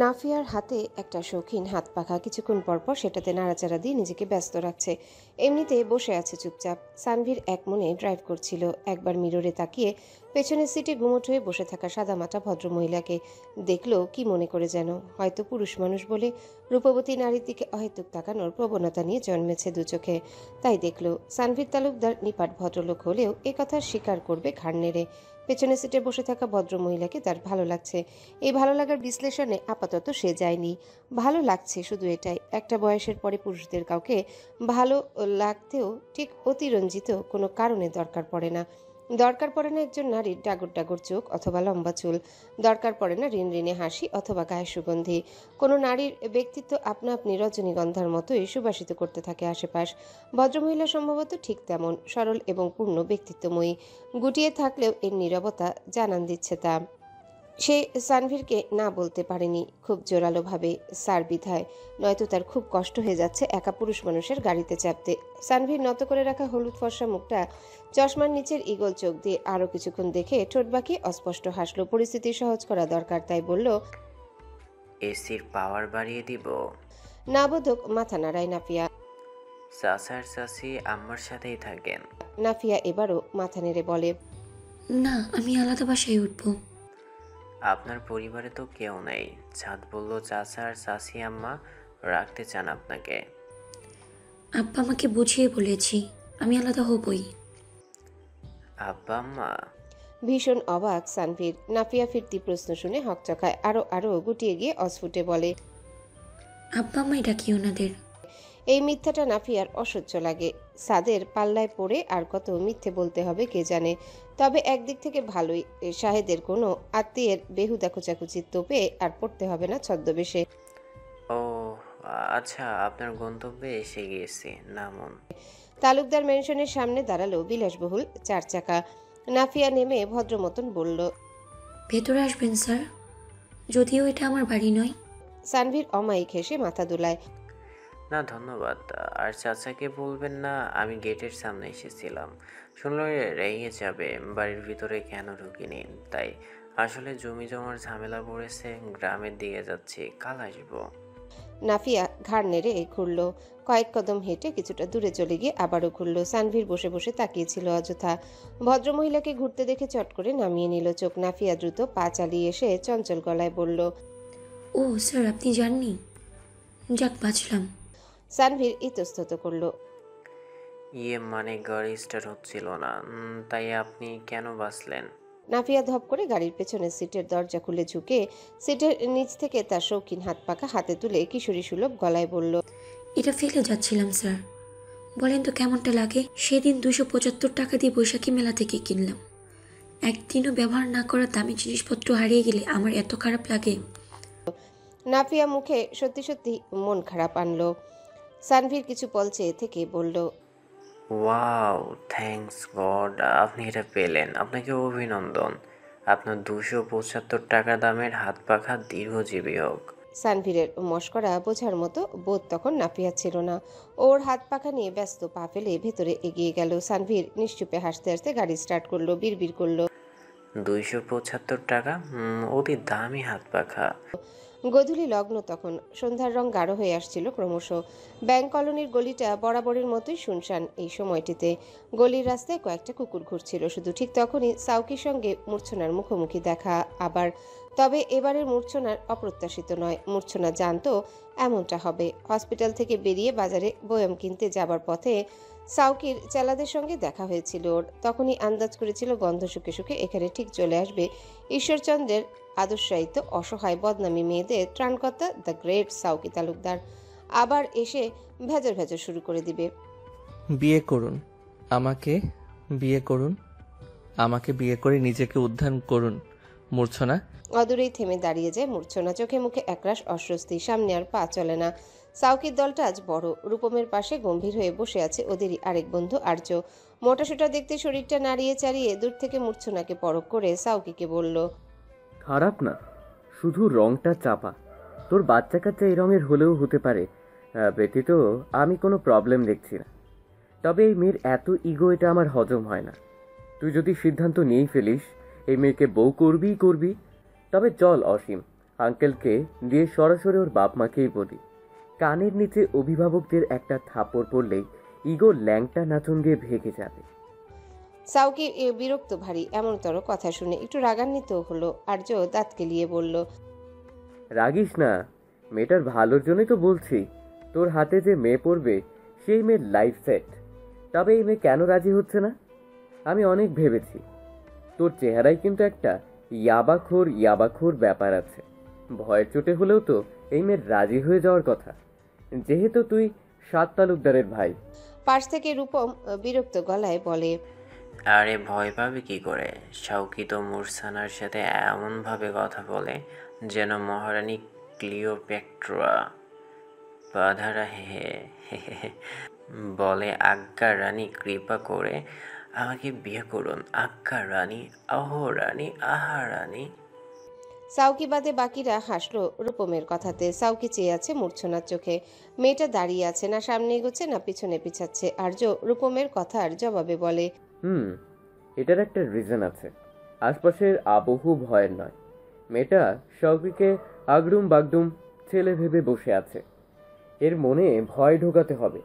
নাফিয়ার হাতে একটা শৌখিন হাত পাখা, কিছুক্ষণ পরপর সেটাতে নাড়াচাড়া দিয়ে নিজেকে ব্যস্ত রাখছে। এমনিতে বসে আছে চুপচাপ। সানভীর এক মনে ড্রাইভ করছিল। একবার মিররে তাকিয়ে পেছনের সিটে গুমোট হয়ে বসে থাকা সাদামাটা ভদ্রমহিলাকে দেখলো কি মনে করে যেন। হয়তো পুরুষ মানুষ বলে রূপবতী নারীর দিকে অহেতুক তাকানোর প্রবণতা নিয়ে জন্মেছে দু চোখে, তাই দেখলো। সানভীর তালুকদার নিপাট ভদ্রলোক হলেও এ কথা স্বীকার করবে ঘাড় নেড়ে। পেছনের সিটে বসে থাকা ভদ্রমহিলাকে তার ভালো লাগছে। এই ভালো লাগার বিশ্লেষণে আপাতত সে যায়নি। ভালো লাগছে শুধু এটাই। একটা বয়সের পরে পুরুষদের কাউকে ভালো লাগতেও ঠিক অতিরঞ্জিত কোনো কারণে দরকার পড়ে না। দরকার পড়ে না একজন নারীর ডাগর ডাগর চোখ অথবা লম্বা চুল। দরকার পড়ে না রিনরিনে হাসি অথবা গায়ের সুগন্ধি। কোনো নারীর ব্যক্তিত্ব আপনা আপনি রজনীগন্ধার মতোই সুবাসিত করতে থাকে আশেপাশ। ভদ্রমহিলা সম্ভবত ঠিক তেমন সরল এবং পূর্ণ ব্যক্তিত্বময়ী। গুটিয়ে থাকলেও এর নীরবতা জানান দিচ্ছে তা। সে সানভীরকে না বলতে পারেনি খুব জোরালোভাবে, স্যার বিধায়, নয়তো তার খুব কষ্ট হয়ে যাচ্ছে একা পুরুষ মানুষের গাড়িতে চাপতে। সানভীর নত করে রাখা হলুদ ফর্সা মুখটা চশমার নিচের ইগল চোখ দিয়ে আরও কিছুক্ষণ দেখে ঠোঁট বাঁকিয়ে অস্পষ্ট হাসলো। পরিস্থিতি সহজ করা দরকার, তাই বলল, এসির পাওয়ার বাড়িয়ে দিব? নাবোধক মাথা নাড়ায় নাফিয়া। চাচার চাচি আম্মার সাথেই থাকেন? নাফিয়া এবারও মাথা নেড়ে বলে, না, আমি আলাদা বাসায় উঠব। আপনার পরিবারে তো কেউ নেই। ছাদ বলল চাচা আর চাচি আম্মা রাখতে চান আপনাকে। আব্বা আমাকে বুঝিয়ে বলেছি, আমি আলাদা হবই। আব্বা আম্মা? ভীষণ অবাক সানভীর। নাফিয়া ফিরতি প্রশ্ন শুনে হকচকায়। আরো গুটিয়ে গিয়ে অস্ফুটে বলে, আব্বা আম্মাই ডাকি ওনাদের। এই মিথ্যাটা নাফিয়ার অসহ্য লাগে। সাদের পাল্লায় পড়ে আর কত মিথ্যে বলতে হবে কে জানে। তবে একদিক থেকে ভালোই, শাহেদের কোনো আত্মীয়ের বেহুদা খোঁচাখুচির তোপে আর পড়তে হবে না ছদ্মবেশে। ও আচ্ছা, আপনার গন্তব্যে এসে গিয়েছি, নামুন। তালুকদার ম্যানশনের সামনে দাঁড়ালো বিলাসবহুল চার চাকা। নাফিয়া নেমে ভদ্রমতন বলল, ভেতরে আসবেন স্যার, যদিও এটা আমার বাড়ি নয়। সানভীর অমায়িক হেসে মাথা দুলায়। না ধন্যবাদ। আর চাচাকে বলবেন না আমি গেটের সামনে এসেছিলাম। শুনলে রেগে যাবে, বাড়ির ভিতরে কেন ঢুকিনি। তাই আসলে জমি জমার ঝামেলা পড়েছে, গ্রামের দিকে যাচ্ছি, কাল আসবো। নাফিয়া ঘাড় নেড়ে ঘুরল। কয়েক কদম হেঁটে কিছুটা দূরে চলে গিয়ে আবারও ঘুরল। সানভীর বসে বসে তাকিয়েছিল অযথা। ভদ্রমহিলাকে ঘুরতে দেখে চট করে নামিয়ে নিল চোখ। নাফিয়া দ্রুত পা চালিয়ে এসে চঞ্চল গলায় বলল, ও স্যার, আপনি জাননি? যাক, বাঁচলাম। সানভীর ইতস্তত করল। ইয়ে মানে গাড়ি স্টার্ট হচ্ছিল না, তাই আপনি কেন বাসলেন? নাফিয়া ধপ করে গাড়ির পেছনের সিটের দরজা খুলে ঝুঁকে সিটের নিচ থেকে তার শৌখিন হাত পাখা হাতে তুলে কিশোরী সুলভ গলায় বলল, এটা ফেলে যাচ্ছিলাম স্যার। বলেন তো কেমনটা লাগে? সেদিন 275 টাকা দিয়ে বৈশাখী মেলা থেকে কিনলাম। একদিনও ব্যবহার না করা দামি জিনিসপত্র হারিয়ে গেলে আমার এত খারাপ লাগে। নাফিয়া মুখে সত্যি সত্যি মন খারাপ আনলো। সানভীর কিছু পল চেয়ে থেকে বলল, ওয়াও, থ্যাঙ্কস গড, আপনি এটা পেলেন। আপনাকে অভিনন্দন। আপনার 275 টাকা দামের হাত পাখা দীর্ঘজীবী হোক। সানভীরের মশকরা বোঝার মতো বোধ তখন নাফিয়া ছিল না। ওর হাত পাখা নিয়ে ব্যস্ত পা ফেলে ভেতরে এগিয়ে গেল। সানভীর নিশ্চুপে হাসতে হাসতে গাড়ি স্টার্ট করলো। বিড়বিড় করলো, 275 টাকা, অতি দামি হাত পাখা। গোধূলি লগ্ন তখন। সন্ধ্যার রং গাঢ় হয়ে আসছিল ক্রমশ। ব্যাংক কলোনির গলিটা বরাবরের মতোই শুনশান এই সময়টিতে। গলির রাস্তায় কয়েকটা কুকুর ঘুরছিল শুধু। ঠিক তখনই সাউকির সঙ্গে মূর্ছনার মুখোমুখি দেখা আবার। তবে এবারের মূর্ছনার অপ্রত্যাশিত নয়। মূর্ছনা জানতো এমনটা হবে। হসপিটাল থেকে বেরিয়ে বাজারে বয়াম কিনতে যাবার পথে সাউকির চেলাদের সঙ্গে দেখা হয়েছিল ওর। তখনই আন্দাজ করেছিল গন্ধ শুকে শুকে এখানে ঠিক চলে আসবে ঈশ্বরচন্দ্রের আদর্শায়িত অসহায় বদনামী মেয়েদের ত্রাণকর্তা দ্য গ্রেট সাউকি তালুকদার। আবার এসে ভেজর ভেজর শুরু করে দিবে। বিয়ে করুন, আমাকে বিয়ে করুন, আমাকে বিয়ে করে নিজেকে উদ্ধার করুন। মূর্ছনা অদূরেই থেমে দাঁড়িয়ে যায় মূর্ছনা। চোখে মুখে একরাশ অস্বস্তি। সামনে আর পা চলে না। সাউকির দলটা আজ বড়। রূপমের পাশে গম্ভীর হয়ে বসে আছে ওদেরই আরেক বন্ধু আর্য। মোটাসোটা দেখতে শরীরটা নাড়িয়ে চাড়িয়ে দূর থেকে মূর্ছনাকে পরখ করে সাউকিকে বলল, খারাপ না, শুধু রংটা চাপা। তোর বাচ্চা কাচ্চা এই রঙের হলেও হতে পারে, ব্যতীত আমি কোনো প্রবলেম দেখছি না। তবে এই মেয়ের এত ইগো, এটা আমার হজম হয় না। তুই যদি সিদ্ধান্ত নিয়েই ফেলিস এই মেয়েকে বউ করবিই করবি। তবে চল অসীম, আঙ্কেলকে দিয়ে সরাসরি ওর বাপ মাকেই বলি। কানের নিচে অভিভাবকদের একটা থাপ্পড় পড়লেই ইগো ল্যাংটা নাচন দিয়ে ভেঙে যাবে। সাউকি বিরক্ত ভারী এমনতর কথা শুনে একটু রাগান্বিত হলো। আর্য দাঁত কেলিয়ে বলল, রাগিস না, মেয়েটার ভালোর জন্যই তো বলছি। তোর হাতে যে মেয়ে পড়বে সেই মেয়ের লাইফ সেট। তবে এই মেয়ে কেন রাজি হচ্ছে না? আমি অনেক ভেবেছি। তোর চেহারায় কিন্তু একটা ইয়াবাখোর ব্যাপার আছে। ভয়ের চোটে হলেও তো এই মেয়ের রাজি হয়ে যাওয়ার কথা, যেহেতু তুই 7 তালুকদারের ভাই। পাশ থেকে রূপম বিরক্ত গলায় বলে, আরে ভয় পাবে কি করে? শাউকি তো মুরসানার সাথে এমনভাবে কথা বলে যেন মহারানী ক্লিওপেট্রা। বাধারা হে বলে, আজ্ঞা রানী কৃপা করে আমাকে বিয়ে করুন। আজ্ঞা রানী, আহো রানী, আহা রানী। সাউকি বাদে বাকিরা হাসলো রূপমের কথাতে। সাউকি চেয়ে আছে মূর্ছনার চোখে। মেয়েটা দাঁড়িয়ে আছে, না সামনে এগোচ্ছে না পিছনে পিছাচ্ছে। আর্য রূপমের কথার জবাবে বলে, এটার একটা রিজন আছে। আশপাশের আবহ ভয়ের নয়। মেয়েটা শৌকিকে আগডুম বাগডুম ছেলে ভেবে বসে আছে। এর মনে ভয় ঢোকাতে হবে।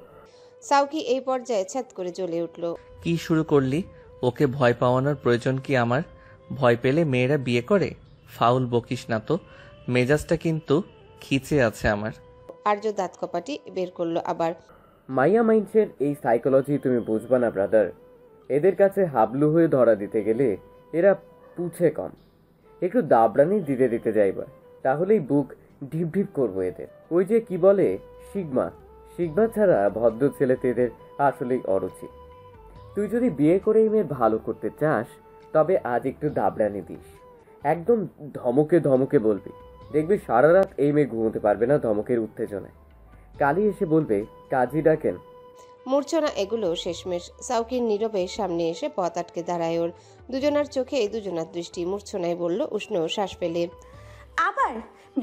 সাউকি এই পর্যায়ে ছ্যাদ করে জ্বলে উঠল। কি শুরু করলি? ওকে ভয় পাওয়ানোর প্রয়োজন কি আমার? ভয় পেলে মেয়েরা বিয়ে করে? ফাউল বকিস না তো, মেজাজটা কিন্তু খিচে আছে আমার। আর্য দাঁত কপাটি বের করলো আবার। মাইয়া মাইন্ডসের এই সাইকোলজি তুমি বুঝবা না ব্রাদার। এদের কাছে হাবলু হয়ে ধরা দিতে গেলে এরা পুছে কম। একটু দাবড়ানি দিতে দিতে যাইবা, তাহলেই বুক ঢিপ ঢিপ করবো এদের। ওই যে কি বলে, শিগমা শিগমা ছাড়া ভদ্র ছেলেতে এদের আসলেই অরুচি। তুই যদি বিয়ে করে এই মেয়ের ভালো করতে চাস, তবে আজ একটু দাবড়ানি দিস। একদম ধমকে ধমকে বলবি। দেখবি সারা রাত এই মেয়ে ঘুমোতে পারবে না ধমকের উত্তেজনায়। কালি এসে বলবে, কাজী ডাকেন। মূর্ছনা এগুলো শেষমেশ। সাউকির নীরবে সামনে এসে পথ আটকে দাঁড়ায় ওর। দুজনার চোখে দুজনার দৃষ্টি। মূর্ছনায় বলল উষ্ণ শ্বাস ফেলে, আবার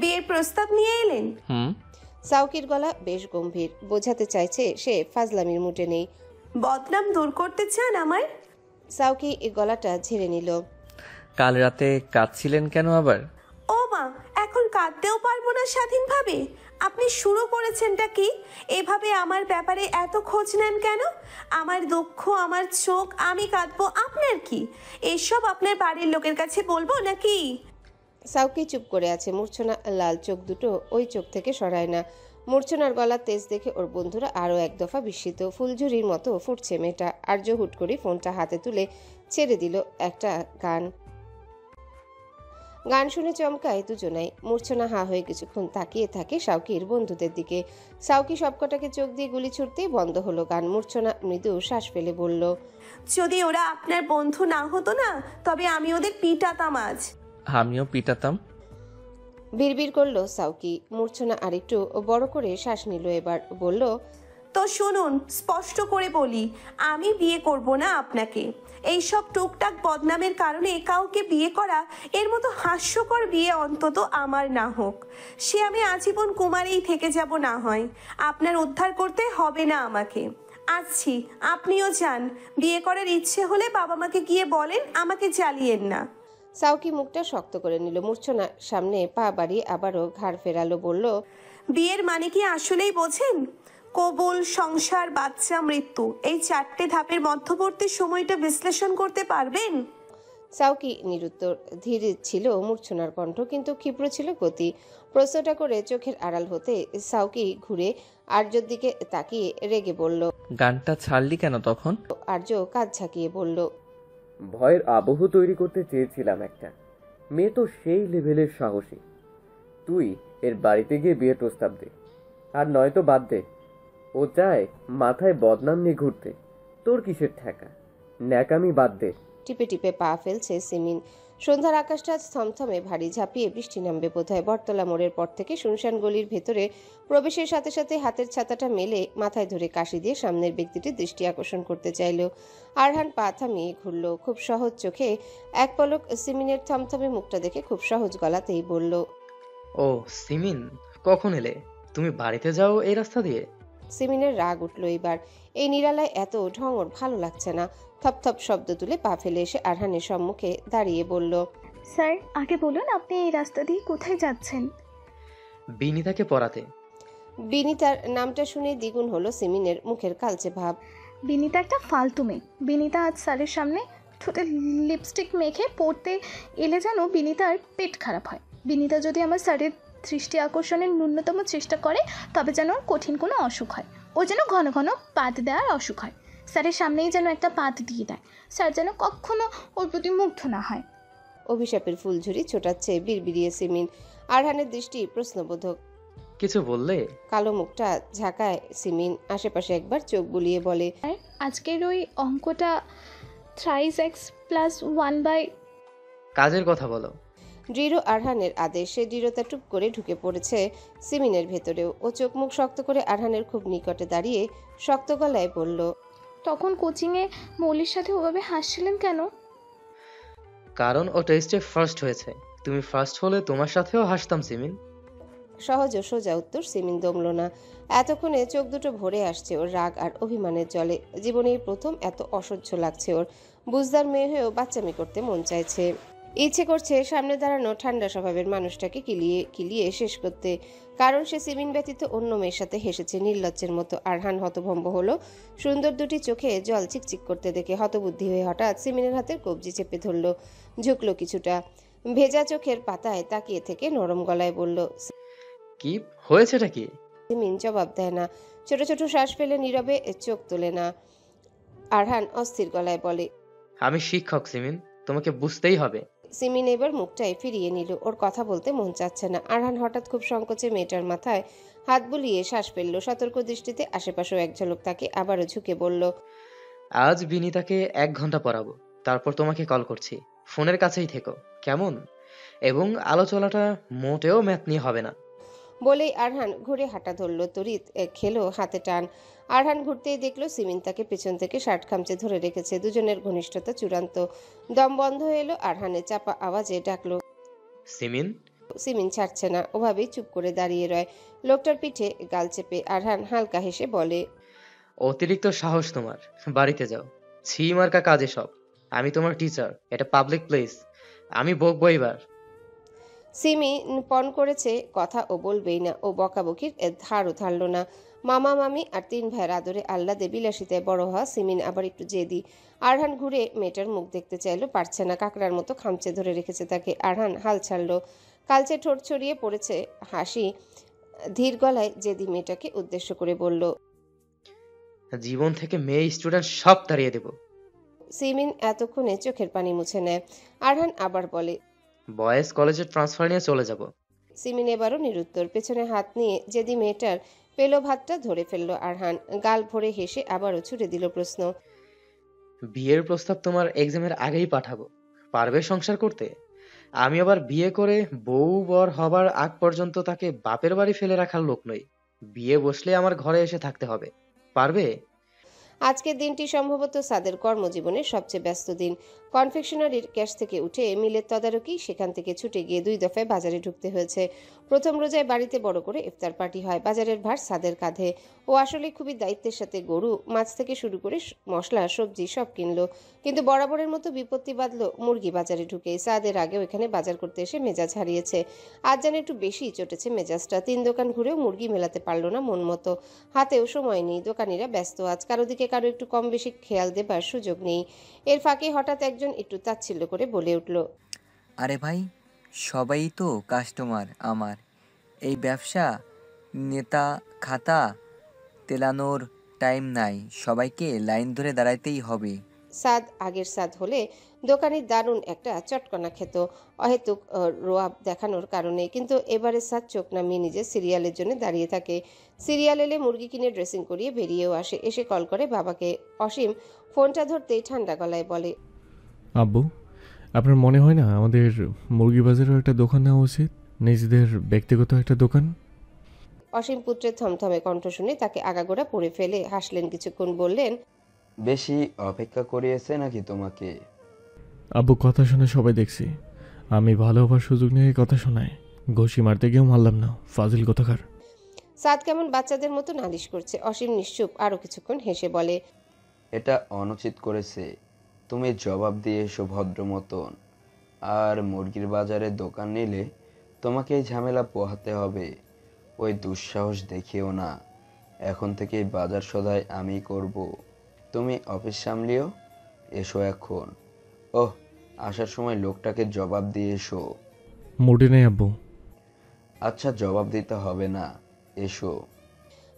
বিয়ের প্রস্তাব নিয়ে এলেন? সাউকির গলা বেশ গম্ভীর, বোঝাতে চাইছে সে ফাজলামির মুটে নেই। বদনাম দূর করতে চান আমার? সাউকি এই গলাটা ঝেড়ে নিল। কাল রাতে কাঁদছিলেন কেন আবার? ও মা, এখন কাঁদতেও পারবো না স্বাধীনভাবে? আপনি শুরু করেছেনটা কি? এভাবে আমার ব্যাপারে এত খোঁজ নেন কেন? আমার দুঃখ, আমার চোখ, আমি কাঁদবো, আপনার কি? এসব আপনার বাড়ির লোকের কাছে বলবো নাকি? সাউকি চুপ করে আছে। মূর্ছনা লাল চোখ দুটো ওই চোখ থেকে সরায় না। মূর্ছনার গলার তেজ দেখে ওর বন্ধুরা আরও এক দফা বিস্মিত। ফুলঝুরির মতো ফুটছে মেয়েটা। আর্য হুট করে ফোনটা হাতে তুলে ছেড়ে দিল একটা গান। গান শুনে চমকায় দুজনাই। মূর্ছনা হা হয়ে কিছুক্ষণ তাকিয়ে থাকে সাউকির বন্ধুদের দিকে। সাউকি সবকটাকে চোখ দিয়ে গুলি ছুটতেই বন্ধ হলো গান। মূর্ছনা মৃদু শ্বাস ফেলে বলল, যদি ওরা আপনার বন্ধু না হতো না, তবে আমি ওদের পিটাতাম আজ। আমিও পিটাতাম। বিড়বিড় করলো সাউকি। মূর্ছনা আরেকটু বড় করে শ্বাস নিল। এবার বলল, তো শুনুন, স্পষ্ট করে বলি, আমি বিয়ে করব না আপনাকে। এইসব টুকটাক বদনামের কারণে কাউকে বিয়ে করা, এর মতো হাস্যকর বিয়ে অন্তত আমার না হোক। সে আমি আজীবন কুমারেই থেকে যাব না হয়। আপনার উদ্ধার করতে হবে না আমাকে। আসছি, আপনিও যান। বিয়ে করার ইচ্ছে হলে বাবা মাকে গিয়ে বলেন, আমাকে জ্বালিয়েন না। সাউকি মুখটা শক্ত করে নিল। মূর্ছনা সামনে পা বাড়িয়ে আবারও ঘাড় ফেরালো। বলল, বিয়ের মানে কি আসলেই বোঝেন? কবুল, সংসার, বাচ্চা, মৃত্যু, এই 4টে ধাপের মধ্যবর্তী সময়টা বিশ্লেষণ করতে পারবেন? সাউকি নিরুত্তর। ধীর ছিল মূর্ছনার কণ্ঠ, কিন্তু ক্ষিপ্র ছিল গতি। প্রশ্নটা করে চোখের আড়াল হতে সাউকি ঘুরে আর্যর দিকে তাকিয়ে রেগে বলল। গানটা ছাড়লি কেন তখন? আর্য কাঁধ ঝাঁকিয়ে বলল, ভয়ের আবহ তৈরি করতে চেয়েছিলাম একটা। মেয়ে তো সেই লেভেলের সাহসী। তুই এর বাড়িতে গিয়ে বিয়ের প্রস্তাব দে, আর নয়তো বাদ দে। ও চায় মাথায় বদনাম নিয়ে ঘুরতে। তোর কিসের ঠেকা? ন্যাকামি বাদ দে। টিপে টিপে পা ফেলছে সিমিন। সন্ধ্যার আকাশটা থমথমে ভারী। ঝাঁপিয়ে বৃষ্টি নামবে বোধহয়। বটতলা মোড়ের পর থেকে শুনশান গলির ভেতরে প্রবেশের সাথে সাথে হাতের ছাতাটা মেলে মাথায় ধরে কাশি দিয়ে সামনের ব্যক্তিটির দৃষ্টি আকর্ষণ করতে চাইল। আরহান পা থামিয়ে ঘুরল। খুব সহজ চোখে এক পলক সিমিনের থমথমে মুখটা দেখে খুব সহজ গলাতেই বলল, ও সিমিন, কখন এলে? তুমি বাড়িতে যাও এই রাস্তা দিয়ে? সিমিনের রাগ উঠল এবার। এই নিরালায় এত ঢঙর ভালো লাগছে না। থপথপ শব্দ তুলে পা ফেলে এসে আরহানের সম্মুখে দাঁড়িয়ে বলল, স্যার আগে বলুন আপনি এই রাস্তা দিয়ে কোথায় যাচ্ছেন? বিনিতাকে পড়াতে। বিনিতার নামটা শুনে দ্বিগুণ হলো সিমিনের মুখের কালচে ভাব। বিনিতা একটা ফালতু মেয়ে। বিনিতা আজ স্যারের সামনে ঠোঁটে লিপস্টিক মেখে পড়তে এলে যেন বিনিতার পেট খারাপ হয়। বিনিতা যদি আমার স্যারের দৃষ্টি আকর্ষণের ন্যূনতম চেষ্টা করে তবে যেন ওর কঠিন কোনো অসুখ হয়। ও যেন ঘন ঘন পাত দেওয়ার অসুখ হয়। স্যারের সামনেই যেন একটা পাত দিয়ে দেয়। স্যার যেন কখনো ওর প্রতি মুগ্ধ না হয়। অভিশাপের ফুলঝুরি ছোটাচ্ছে বিড়বিড়িয়ে সিমিন। আরহানের দৃষ্টি প্রশ্নবোধক। কিছু বললে? কালো মুখটা ঝাঁকায় সিমিন। আশেপাশে একবার চোখ বুলিয়ে বলে, আজকের ওই অঙ্কটা 3x+1/। কাজের কথা বলো। দৃঢ় আরহানের আদেশ। সে দৃঢ়তা টুপ করে ঢুকে পড়েছে সিমিনের ভেতরেও। ও চোখ মুখ শক্ত করে আরহানের খুব নিকটে দাঁড়িয়ে শক্ত গলায় বলল, তখন কোচিংয়ে মৌলির সাথে ওভাবে হাসছিলেন কেন? কারণ ও টেস্টে ফার্স্ট হয়েছে। তুমি ফার্স্ট হলে তোমার সাথেও হাসতাম সিমিন। সহজ ও সোজা উত্তর। সিমিন দমল না। এতক্ষণে চোখ দুটো ভরে আসছে ওর রাগ আর অভিমানের জলে। জীবনেই প্রথম এত অসহ্য লাগছে ওর। বুঝদার মেয়ে হয়েও বাচ্চামি করতে মন চাইছে। ইচ্ছে করছে সামনে দাঁড়ানো ঠান্ডা স্বভাবের মানুষটাকে কিলিয়ে কিলিয়ে শেষ করতে। কারণ সে সিমিন ব্যতীত অন্য মেয়ের সাথে হেসেছে নির্লজ্জের মতো। আরহান হতভম্ব হলো সুন্দর দুটি চোখে জল চিকচিক করতে দেখে। হতবুদ্ধি হয়ে হঠাৎ সিমিনের হাতের কবজি চেপে ধরল। ঝুঁকলো কিছুটা। ভেজা চোখের পাতায় তাকিয়ে থেকে নরম গলায় বলল, কি হয়েছেটা কি? সিমিন জবাব দেয় না। ছোট ছোট শ্বাস ফেলে নীরবে চোখ তোলে না। আরহান অস্থির গলায় বলে, আমি শিক্ষক সিমিন, তোমাকে বুঝতেই হবে। সিমিন এবার মুখটাই ফিরিয়ে নিল। ওর কথা বলতে মন চাচ্ছে না। আরহান হঠাৎ খুব সংকোচে মেয়েটার মাথায় হাত বুলিয়ে শ্বাস ফেলল। সতর্ক দৃষ্টিতে আশেপাশেও এক ঝলক তাকে আবারও ঝুঁকে বলল, আজ বিনিতাকে 1 ঘন্টা পড়াবো, তারপর তোমাকে কল করছি। ফোনের কাছেই থেকো, কেমন? এবং আলোচনাটা মোটেও ম্যাথ নিয়ে হবে না। বলেই আরহান ঘুরে হাঁটা ধরল। তড়িৎ খেলো হাতে টান। আরহান ঘুরতেই দেখলো সিমিন তাকে পেছন থেকে শার্ট খামচে ধরে রেখেছে। দুজনের ঘনিষ্ঠতা চূড়ান্ত। দম বন্ধ হয়ে এলো। আরহানের চাপা আওয়াজে ডাকলো, সিমিন। সিমিন ছাড়ছে না। ওভাবেই চুপ করে দাঁড়িয়ে রয়, লোকটার পিঠে গাল চেপে। আরহান হালকা হেসে বলে, অতিরিক্ত সাহস তোমার। বাড়িতে যাও। ছি মার্কা কাজে সব। আমি তোমার টিচার, এটা পাবলিক প্লেস। আমি বকবো এবার। সিমিন পণ করেছে কথা ও বলবেই না। ও বকাবকির ধারও ধারল না। মামা মামি আর 3 ভাইয়ের আদরে আহ্লাদে বিলাসিতায় বড় হওয়া সিমিন আবার একটু জেদি। আরহান ঘুরে মেয়েটার মুখ দেখতে চাইলো, পারছে না। কাকড়ার মতো খামচে ধরে রেখেছে তাকে। আরহান হাল ছাড়লো। কালচে ঠোঁট ছড়িয়ে পড়েছে হাসি। ধীর গলায় জেদি মেয়েটাকে উদ্দেশ্য করে বলল, জীবন থেকে মেয়ে স্টুডেন্ট সব তাড়িয়ে দেব। সিমিন এতক্ষণে চোখের পানি মুছে নেয়। আরহান আবার বলে, বয়েজ কলেজে ট্রান্সফার নিয়ে চলে যাব। সিমিন এবারও নিরুত্তর। পেছনে হাত নিয়ে জেদি মেয়েটার পেলো ভাতটা ধরে ফেলল আরহান। গাল ভরে হেসে আবারও ছুড়ে দিল প্রশ্ন, বিয়ের প্রস্তাব তোমার এক্সামের আগেই পাঠাবো, পারবে সংসার করতে? আমি আবার বিয়ে করে বউ বর হবার আগ পর্যন্ত তাকে বাপের বাড়ি ফেলে রাখার লোক নই। বিয়ে বসলে আমার ঘরে এসে থাকতে হবে, পারবে? আজকের দিনটি সম্ভবত সাদের কর্মজীবনের সবচেয়ে ব্যস্ত দিন। কনফেকশনারির ক্যাশ থেকে উঠে মিলের তদারকি, সেখান থেকে ছুটে গিয়ে 2 দফায় বাজারে ঢুকতে হয়েছে। প্রথম রোজায় বাড়িতে বড় করে ইফতার পার্টি হয়। বাজারের ভার সাদের কাঁধে। ও আসলে খুবই দায়িত্বের সাথে গরু মাছ থেকে শুরু করে মশলা সবজি সব কিনলো। কিন্তু বরাবরের মতো বিপত্তি বাঁধলো মুরগি বাজারে ঢুকে। সাদের আগেও এখানে বাজার করতে এসে মেজাজ হারিয়েছে। আজ যেন একটু বেশি চটেছে মেজাজটা। 3 দোকান ঘুরেও মুরগি মেলাতে পারলো না মন মতো। হাতেও সময় নেই। দোকানিরা ব্যস্ত। আজ কারো দিকে কারো একটু কম বেশি খেয়াল দেবার সুযোগ নেই। এর ফাঁকে হঠাৎ একজন একটু তাচ্ছিল্য করে বলে উঠল, আরে ভাই, সবাই তো কাস্টমার আমার। এই ব্যবসা নেতা খাতা তেলানোর টাইম নাই, সবাইকে লাইন ধরে দাঁড়াইতেই হবে। সাদ আগের সাদ হলে দোকানির দারুণ একটা চটকনা খেত অহেতুক রোয়াব দেখানোর কারণে। কিন্তু এবারে সাদ চোখ নামিয়ে নিজের সিরিয়ালের জন্য দাঁড়িয়ে থাকে। সিরিয়াল এলে মুরগি কিনে ড্রেসিং করিয়ে বেরিয়েও আসে। এসে কল করে বাবাকে। অসীম ফোনটা ধরতেই ঠান্ডা গলায় বলে, আব্বু, আপনার মনে হয় না আমাদের মুরগি বাজারেও একটা দোকান নেওয়া উচিত? নিজেদের ব্যক্তিগত একটা দোকান। অসীম পুত্রের থমথমে কণ্ঠ শুনে তাকে আগাগোড়া পড়ে ফেলে হাসলেন কিছুক্ষণ। বললেন, বেশি অপেক্ষা করিয়েছে নাকি তোমাকে? আব্বু, কথা শুনে সবাই দেখছি। আমি ভালো হবার সুযোগ নিয়ে কথা শোনায়। ঘষি মারতে গিয়েও মারলাম না, ফাজিল কোথাকার। সাদ কেমন বাচ্চাদের মতো নালিশ করছে। অসীম নিশ্চুপ। আরো কিছুক্ষণ হেসে বলে, এটা অনুচিত করেছে। তুমি জবাব দিয়ে এসো ভদ্র মতন। আর মুরগির বাজারে দোকান নিলে তোমাকে এই ঝামেলা পোহাতে হবে। ওই দুঃসাহস দেখিও না। এখন থেকেই বাজার সদাই আমি করব। তুমি অফিস সামলিও। এসো এখন। ওহ, আসার সময় লোকটাকে জবাব দিয়ে এসো। মুডে নেই আব্বু। আচ্ছা, জবাব দিতে হবে না, এসো।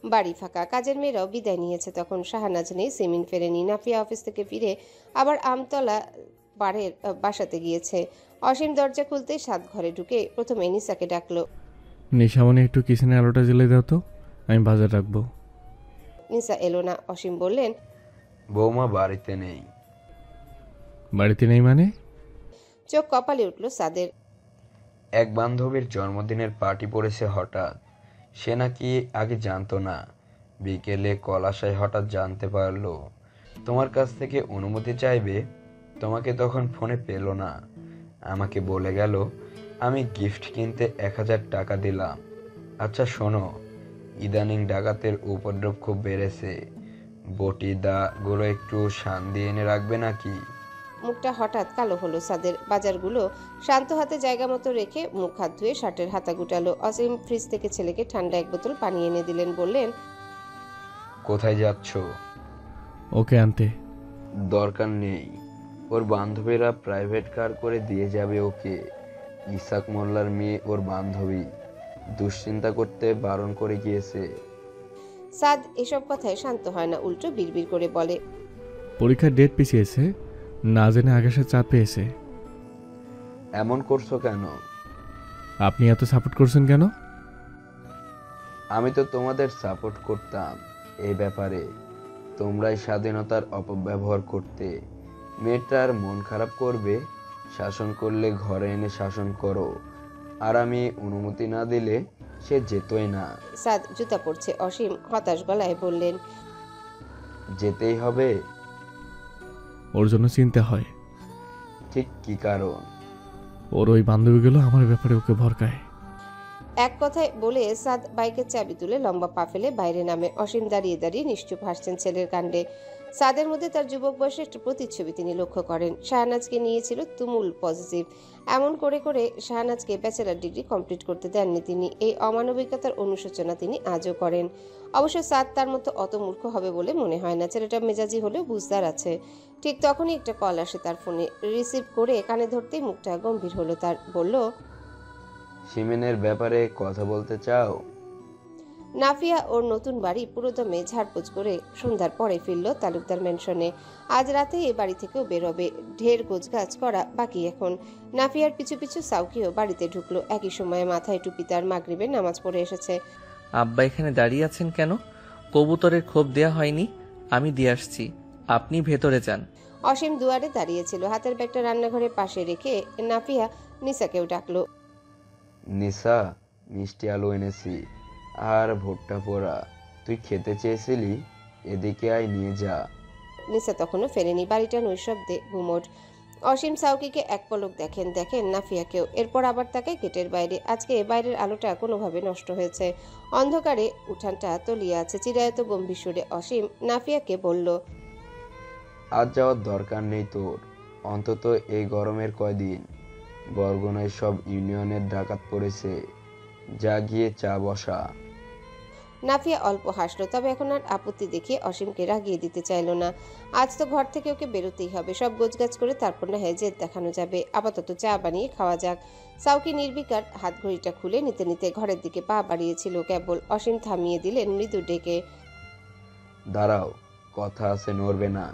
বাড়ি ফাঁকা, কাজের মেয়েরাও বিদায় নিয়েছে। তখন শাহানাজ নেই, সিমিন ফেরেনি। নাফিয়া অফিস থেকে ফিরে আবার আমতলা পাড়ের বাসাতে গিয়েছে। অসীম দরজা খুলতেই সাত ঘরে ঢুকে প্রথমে নিসাকে ডাকলো। নিশামণি একটু কিচেনের আলোটা জ্বেলে দাও তো, আমি বাজার রাখবো। নিসা এলো না। অসীম বললেন, বৌমা বাড়িতে নেই। বাড়িতে নেই মানে? চোখ কপালে উঠল সাদের। এক বান্ধবীর জন্মদিনের পার্টি পড়েছে হঠাৎ। সে নাকি আগে জানতো না, বিকেলে কল আসায় হঠাৎ জানতে পারলো। তোমার কাছ থেকে অনুমতি চাইবে, তোমাকে তখন ফোনে পেল না। আমাকে বলে গেল, আমি গিফট কিনতে 1000 টাকা দিলাম। আচ্ছা শোনো, ইদানিং ডাকাতের উপদ্রব খুব বেড়েছে। বটি দা গুলো একটু শান দিয়ে এনে রাখবে নাকি? মুখটা হঠাৎ কালো হলো সাদের। বাজারগুলো শান্ত হাতে জায়গা মতো রেখে মুখ হাত ধুয়ে শার্টের হাতা গুটালো। অসীম ফ্রিজ থেকে ছেলেকে ঠান্ডা এক বোতল পানি এনে দিলেন। বললেন, কোথায় যাচ্ছ? ওকে আনতে। দরকার নেই, ওর বান্ধবীরা প্রাইভেট কার করে দিয়ে যাবে ওকে। ইসাক মোল্লার মেয়ে ওর বান্ধবী, দুশ্চিন্তা করতে বারণ করে গিয়েছে। সাদ এসব কথায় শান্ত হয় না, উল্টো বিড়বিড় করে বলে, পরীক্ষার ডেট পিছিয়েছে, না জেনে আকাশের চাপ পেয়েছে। এমন করছো কেন? আপনি এত সাপোর্ট করছেন কেন? আমি তো তোমাদের সাপোর্ট করতাম এই ব্যাপারে। তোমরাই স্বাধীনতার অপব্যবহার করতে। মেয়েটার মন খারাপ করবে, শাসন করলে ঘরে এনে শাসন করো। আর আমি অনুমতি না দিলে সে যেতই না। সাদ জুতা পড়ছে। অসীম হতাশ গলায় বললেন, যেতেই হবে? ওর জন্য চিনতে হয়। ঠিক কি কারণ? ওর ওই বান্ধবীগুলো আমার ব্যাপারে ওকে ভরকায়। এক কথায় বলে সাদ বাইকের চাবি তুলে লম্বা পা ফেলে বাইরে নামে। অসীম দাঁড়িয়ে দাঁড়িয়ে নিশ্চুপ হাসছেন ছেলের কাণ্ডে। সাদের মধ্যে তার যুবক বয়সে একটা প্রতিচ্ছবি তিনি লক্ষ্য করেন। শাহনাজকে নিয়েছিল তুমুল পজিটিভ। এমন করে করে শাহনাজকে ব্যাচেলার ডিগ্রি কমপ্লিট করতে দেননি তিনি। এই অমানবিকতার অনুশোচনা তিনি আজও করেন। অবশ্য সাদ তার মতো অত মূর্খ হবে বলে মনে হয় না। ছেলেটা মেজাজি হলেও বুঝদার আছে। ঠিক তখনই একটা কল আসে তার ফোনে। রিসিভ করে কানে ধরতেই মুখটা গম্ভীর হলো তার। বলল, সিমেনের ব্যাপারে কথা বলতে চাও? নাফিয়া ওর নতুন বাড়ি পুরোদমে ঝাড়পোছ করে সন্ধ্যার পরে ফিরল তালুকদার ম্যানশনে। আজ রাতে এ বাড়ি থেকেও বেরোবে। ঢের গোছগাছ করা বাকি এখন। নাফিয়ার পিছু পিছু সাউকিও বাড়িতে ঢুকলো। একই সময়ে মাথায় টুপি, তার মাগরিবের নামাজ পড়ে এসেছে। আব্বা এখানে দাঁড়িয়ে আছেন কেন? কবুতরের খোপ দেয়া হয়নি? আমি দিয়ে আসছি, আপনি ভেতরে যান। অসীম দুয়ারে দাঁড়িয়েছিল, হাতের ব্যাগটা রান্নাঘরের পাশে রেখে। নাফিয়া নিসাকেও ডাকলো। নিসা, মিষ্টি আলু এনেছি আর ভুট্টা পোড়া। তুই খেতে চেয়েছিলি, এদিকে আয়, নিয়ে যা। নিসা তখনও ফেরেনি। বাড়িটা নৈশব্দে গুমোট। অসীম সাউকিকে এক পলক দেখেন, দেখেন নাফিয়াকেও। এরপর আবার তাকে গেটের বাইরে। আজকে বাইরের আলোটা কোনোভাবে নষ্ট হয়েছে। অন্ধকারে উঠানটা তলিয়ে আছে। চিরায়ত গম্ভীর সুরে অসীম নাফিয়াকে বলল, আজ যাওয়ার দরকার নেই তোর, অন্তত এই গরমের কয়দিন। বরগুনায় সব ইউনিয়নের ডাকাত পড়েছে, যা গিয়ে চা বসা। নাফিয়া অল্প হাসলো, তবে এখন আর আপত্তি দেখিয়ে অসীমকে রাগিয়ে দিতে চাইল না। আজ তো ঘর থেকে ওকে বেরোতেই হবে। সব গোছগাছ করে তারপর না হয় জেদ দেখানো যাবে। আপাতত চা বানিয়ে খাওয়া যাক। সাউকি নির্বিকার হাত ঘড়িটা খুলে নিতে নিতে ঘরের দিকে পা বাড়িয়েছিল কেবল। অসীম থামিয়ে দিলেন মৃদু ডেকে, দাঁড়াও, কথা আছে, নড়বে না।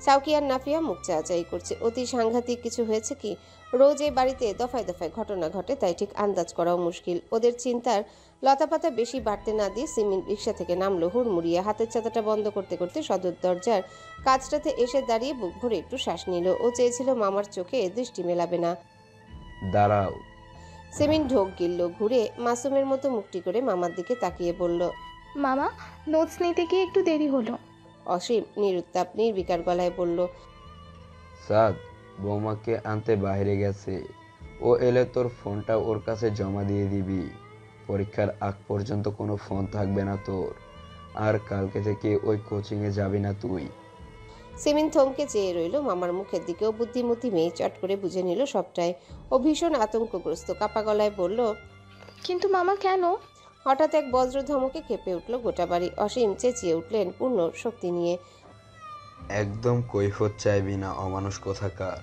সাউকি আর নাফিয়া মুখ চাচাই করছে। অতি সাংঘাতিক কিছু হয়েছে কি? রোজ এই বাড়িতে দফায় দফায় ঘটনা ঘটে, তাই ঠিক আন্দাজ করাও মুশকিল। ওদের চিন্তার লতাপাতা বেশি বাড়তে না দিয়ে সিমিন রিক্সা থেকে নামলো হুড়মুড়িয়ে। হাতের ছাতাটা বন্ধ করতে করতে সদর দরজার কাজটাতে এসে দাঁড়িয়ে বুক ভরে একটু শ্বাস নিল। ও চেয়েছিল মামার চোখে দৃষ্টি মেলাবে না। দাঁড়াও। সিমিন ঢোক গিলল, ঘুরে মাসুমের মতো মুখটি করে মামার দিকে তাকিয়ে বলল, মামা, নোটস নিতে গিয়ে একটু দেরি হলো। অসীম নিরুত্তাপ নির্বিকার গলায় বলল, সাদ বৌমাকে আনতে বাইরে গেছে। ও এলে তোর ফোনটা ওর কাছে জমা দিয়ে দিবি। পরীক্ষার আগ পর্যন্ত কোনো ফোন থাকবে না তোর। আর কালকে থেকে ওই কোচিংয়ে যাবি না তুই। সিমিন থমকে চেয়ে রইল মামার মুখের দিকেও। বুদ্ধিমতী মেয়ে চট করে বুঝে নিল সবটাই। ও ভীষণ আতঙ্কগ্রস্ত, কাপা গলায় বলল, কিন্তু মামা কেন? হঠাৎ এক বজ্র ধমকে কেঁপে উঠল গোটা বাড়ি। অসীম চেঁচিয়ে উঠলেন পূর্ণ শক্তি নিয়ে, একদম কৈফত চাইবি না অমানুষ কোথাকার,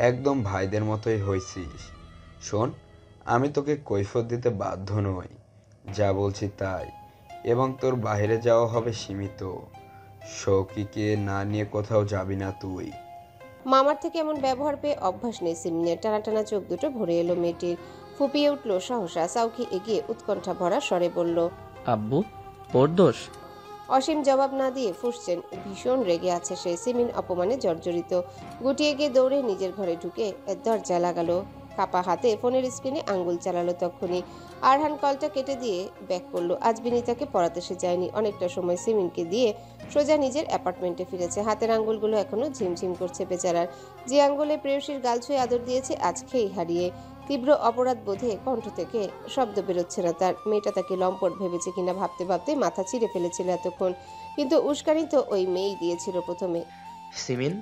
একদম ভাইদের মতোই হইছিস। শোন, আমি তোকে কৈফত দিতে বাধ্য নই, যা বলছি তাই, এবং তোর বাইরে যাওয়া হবে সীমিত। শৌকিকে না নিয়ে কোথাও যাবি না তুই। মামার থেকে এমন ব্যবহার পেয়ে অভ্যাস নেই সিমিনের। টানা টানা চোখ দুটো ভরে এলো মেয়েটির। ফুপিয়ে উঠল সহসা। সাউকি এগিয়ে উৎকণ্ঠা ভরা স্বরে বলল, আব্বু, ওর দোষ? অসীম জবাব না দিয়ে ফুঁসছেন। ভীষণ রেগে আছে সে। সিমিন অপমানে জর্জরিত। গুটিয়ে গিয়ে দৌড়ে নিজের ঘরে ঢুকে দরজা লাগালো। কাপা হাতে ফোনের স্ক্রিনে আঙ্গুল চালালো। তখনই আরহান কলটা কেটে দিয়ে ব্যাক করলো। আজ বিনীতাকে পড়াতে সে যায়নি। অনেকটা সময় সিমিনকে দিয়ে সোজা নিজের অ্যাপার্টমেন্টে ফিরেছে। হাতের আঙ্গুলগুলো এখনো ঝিমঝিম করছে বেচারার। যে আঙ্গুলে প্রেয়সীর গাল ছুঁয়ে আদর দিয়েছে আজ খেই হারিয়ে। তীব্র অপরাধ বোধে কণ্ঠ থেকে শব্দ বেরোচ্ছে না তার। মেয়েটা তাকে লম্পট ভেবেছে কিনা ভাবতে ভাবতে মাথা চিড়ে ফেলেছিল এতক্ষণ, কিন্তু উস্কানি তো ওই মেয়েই দিয়েছিল প্রথমে। সিমিন,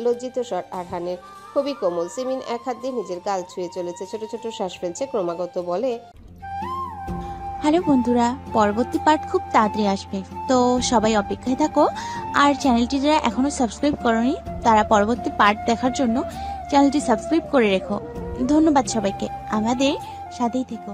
লজ্জিত স্বর আরহানের, খুবই কোমল। সিমিন এক হাত দিয়ে নিজের গাল ছুঁয়ে চলেছে, ছোট ছোট শ্বাস ফেলছে ক্রমাগত। বলে, হ্যালো বন্ধুরা, পরবর্তী পার্ট খুব তাড়াতাড়ি আসবে, তো সবাই অপেক্ষায় থাকো। আর চ্যানেলটি যারা এখনো সাবস্ক্রাইব করোনি তারা পরবর্তী পার্ট দেখার জন্য চ্যানেলটি সাবস্ক্রাইব করে রেখো। ধন্যবাদ সবাইকে, আমাদের সাথেই থেকো।